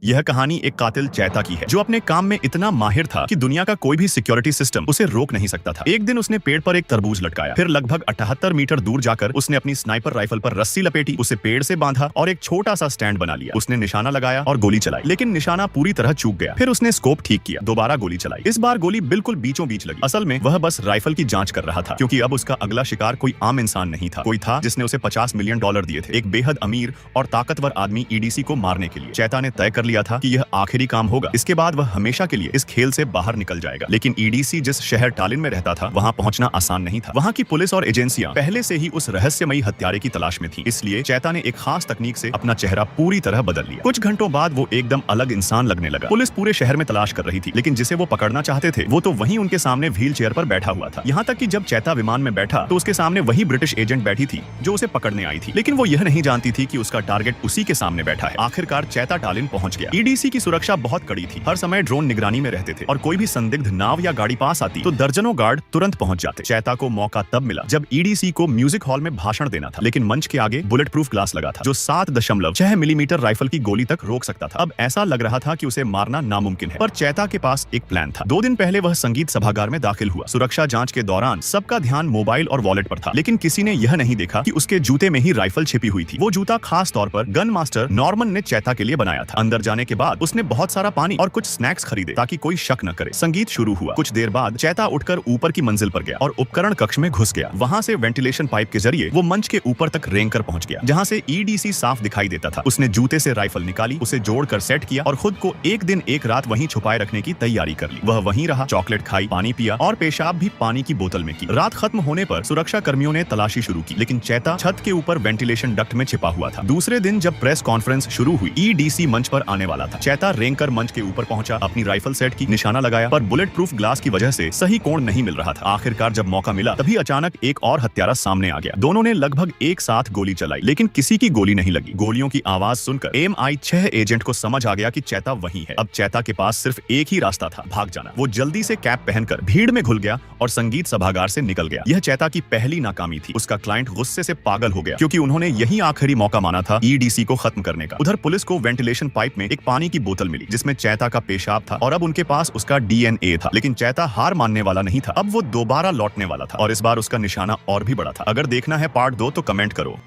यह कहानी एक कातिल चैता की है जो अपने काम में इतना माहिर था कि दुनिया का कोई भी सिक्योरिटी सिस्टम उसे रोक नहीं सकता था। एक दिन उसने पेड़ पर एक तरबूज लटकाया, फिर लगभग 78 मीटर दूर जाकर उसने अपनी स्नाइपर राइफल पर रस्सी लपेटी, उसे पेड़ से बांधा और एक छोटा सा स्टैंड बना लिया। उसने निशाना लगाया और गोली चलाई, लेकिन निशाना पूरी तरह चूक गया। फिर उसने स्कोप ठीक किया, दोबारा गोली चलाई। इस बार गोली बिल्कुल बीचों बीच लगी। असल में वह बस राइफल की जांच कर रहा था, क्योंकि अब उसका अगला शिकार कोई आम इंसान नहीं था, कोई था जिसने उसे $50 मिलियन दिए थे, एक बेहद अमीर और ताकतवर आदमी ईडीसी को मारने के लिए। चैता ने तय कर लिया था कि यह आखिरी काम होगा, इसके बाद वह हमेशा के लिए इस खेल से बाहर निकल जाएगा। लेकिन ईडीसी जिस शहर टालिन में रहता था, वहां पहुंचना आसान नहीं था। वहां की पुलिस और एजेंसियां पहले से ही उस रहस्यमयी हत्यारे की तलाश में थी, इसलिए चैता ने एक खास तकनीक से अपना चेहरा पूरी तरह बदल लिया। कुछ घंटों बाद वो एकदम अलग इंसान लगने लगा। पुलिस पूरे शहर में तलाश कर रही थी, लेकिन जिसे वो पकड़ना चाहते थे वो तो वहीं उनके सामने व्हील चेयर पर बैठा हुआ था। यहाँ तक कि जब चैता विमान में बैठा तो उसके सामने वही ब्रिटिश एजेंट बैठी थी जो उसे पकड़ने आई थी, लेकिन वो यह नहीं जानती थी कि उसका टारगेट उसी के सामने बैठा है। आखिरकार चैता टालिन पहुंच गया। ईडीसी की सुरक्षा बहुत कड़ी थी, हर समय ड्रोन निगरानी में रहते थे और कोई भी संदिग्ध नाव या गाड़ी पास आती तो दर्जनों गार्ड तुरंत पहुंच जाते। चैता को मौका तब मिला जब ईडीसी को म्यूजिक हॉल में भाषण देना था, लेकिन मंच के आगे बुलेट प्रूफ ग्लास लगा था जो 7.6 मिलीमीटर राइफल की गोली तक रोक सकता था। अब ऐसा लग रहा था कि उसे मारना नामुमकिन है, पर चैता के पास एक प्लान था। 2 दिन पहले वह संगीत सभागार में दाखिल हुआ। सुरक्षा जांच के दौरान सबका ध्यान मोबाइल और वॉलेट पर था, लेकिन किसी ने यह नहीं देखा कि उसके जूते में ही राइफल छिपी हुई थी। वो जूता खास तौर पर गन मास्टर नॉर्मन ने चैता के लिए बनाया था। अंदर जाने के बाद उसने बहुत सारा पानी और कुछ स्नैक्स खरीदे ताकि कोई शक न करे। संगीत शुरू हुआ। कुछ देर बाद चैता उठकर ऊपर की मंजिल पर गया और उपकरण कक्ष में घुस गया। वहां से वेंटिलेशन पाइप के जरिए वो मंच के ऊपर तक रेंग कर पहुंच गया, जहां से ईडीसी साफ दिखाई देता था। उसने जूते से राइफल निकाली, उसे जोड़कर सेट किया और खुद को एक दिन एक रात वहीं छुपाए रखने की तैयारी कर ली। वह वहीं रहा, चॉकलेट खाई, पानी पिया और पेशाब भी पानी की बोतल में की। रात खत्म होने पर सुरक्षा कर्मियों ने तलाशी शुरू की, लेकिन चैता छत के ऊपर वेंटिलेशन डक्ट में छिपा हुआ था। दूसरे दिन जब प्रेस कॉन्फ्रेंस शुरू हुई, ईडीसी मंच पर आने वाला था। चैता रेंग कर मंच के ऊपर पहुंचा, अपनी राइफल सेट की, निशाना लगाया, पर बुलेट प्रूफ ग्लास की वजह से सही कोण नहीं मिल रहा था। आखिरकार जब मौका मिला तभी अचानक एक और हत्यारा सामने आ गया। दोनों ने लगभग एक साथ गोली चलाई, लेकिन किसी की गोली नहीं लगी। गोलियों की आवाज सुनकर MI6 एजेंट को समझ आ गया कि चैता वहीं है। अब चैता के पास सिर्फ एक ही रास्ता था, भाग जाना। वो जल्दी से कैप पहनकर भीड़ में घुल गया और संगीत सभागार से निकल गया। यह चैता की पहली नाकामी थी। उसका क्लाइंट गुस्से से पागल हो गया, क्योंकि उन्होंने यही आखिरी मौका माना था ईडीसी को खत्म करने का। उधर पुलिस को वेंटिलेशन पाइप में एक पानी की बोतल मिली जिसमें चैता का पेशाब था और अब उनके पास उसका DNA था। लेकिन चैता हार मानने वाला नहीं था। अब वो दोबारा लौटने वाला था और इस बार उसका निशाना और भी बड़ा था। अगर देखना है पार्ट 2 तो कमेंट करो।